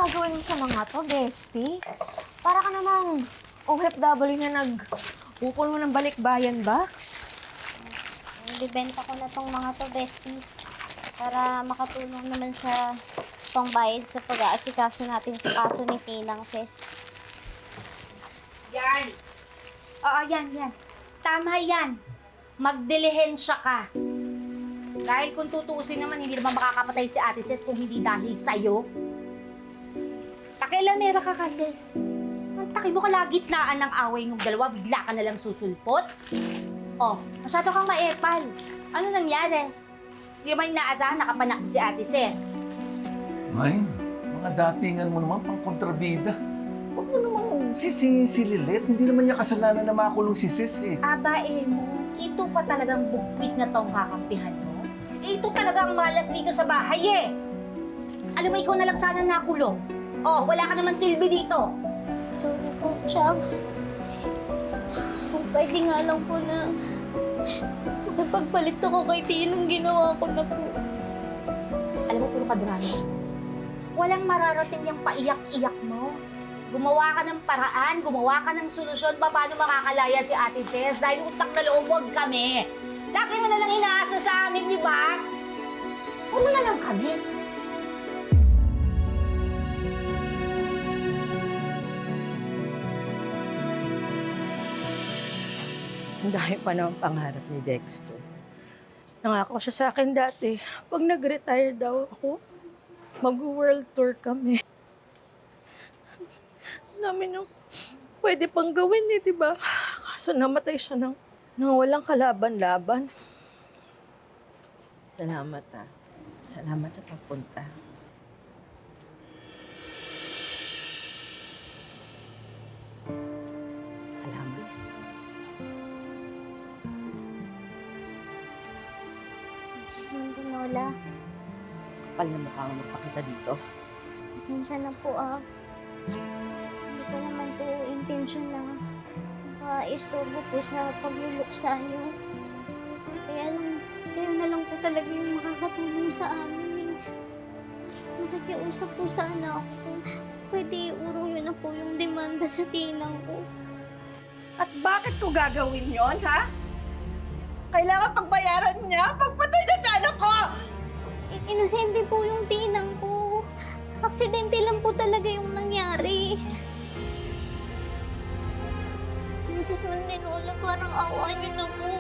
gagawin mo sa mga to, bestie? Para ka namang OFW na nag-upol mo ng balikbayan box. Ibibenta ko na tong mga to, bestie. Para makatulong naman sa pangbayad sa pag-aasikaso natin sa kaso ni Tinang, sis. Yan. Oo, yan. Tama yan. Magdilihensya ka. Dahil kung tutuusin naman, hindi naman makakapatay si Ate Ces kung hindi dahil sa'yo. Pakialamera ka kasi. Mantaki mo kalagitnaan ng away ng dalawa, bigla ka nalang susulpot. Oh, masyado kang maepal. Ano nangyari? Hindi naman inaasahan nakapanakit si Ate Ces. Ay, mga datingan mo naman pang kontrabida. Huwag mo namang sisingin si Lilet. Hindi naman niya kasalanan na makulong si Sis eh. Aba mo, ito pa talagang bugwit na tong kakampihan mo. Ito talagang malas dito sa bahay eh. Alam mo, ikaw na lang sana nakulong. Oh, wala ka naman silbi dito. Sorry po, Chang. Kung pwede nga lang po na makipagpalit ako kay Tinang, ginawa ko na po. Alam mo, puro kadrano. Walang mararating yung paiyak-iyak mo. Gumawa ka ng paraan, gumawa ka ng solusyon paano makakalaya si Ate Ces dahil utang na loob wag kami. Lagi mo na lang inaasa sa amin, di ba? Puro na lang kami. Ang dami pa ng pangarap ni Dexter. Nangako siya sa akin dati, pag nag-retire daw ako, mag-world tour kami. Ang dami nung pwede pang gawin eh, di ba? Kaso namatay siya nang walang kalaban-laban. Salamat ah. Salamat sa pagpunta. Salamat. Sis Mandinola, Kapal na mukha ang magpakita dito. pasensya na po ah. Hindi ko naman po intention na maka-istorbo po sa pagluluksa niyo. Kaya lang, kayo na lang po talaga yung makakatulong sa amin eh. Nakikiusap po sana ako kung pwede iurong yun na po yung demanda sa Tinang ko. At bakit ko gagawin yon, ha? Kailangan pagbayaran niya, pagpatay na sa anak ko! Inosente po yung Tinang ko. Aksidente lang po talaga yung nangyari. Mrs. Mandinola, parang awa niyo na po.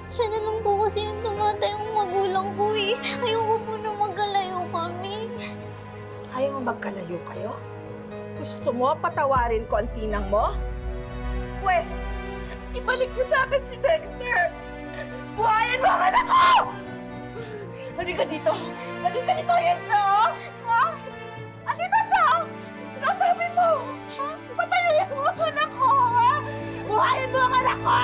Siya na lang po kasi yung tumatay yung magulang ko eh. Ayoko po na magkalayo kami. Ayaw mo magkalayo kayo? Gusto mo patawarin ko ang Tinang mo? Pwes, ibalik mo sa akin si Dexter! Buhayin mo ang anak ko! Halika dito! Halika dito, Enzo! Ha? Andito siya! Kasabi mo! Ha? Patayin mo ang anak ko! Ha? Buhayin mo ang anak ko!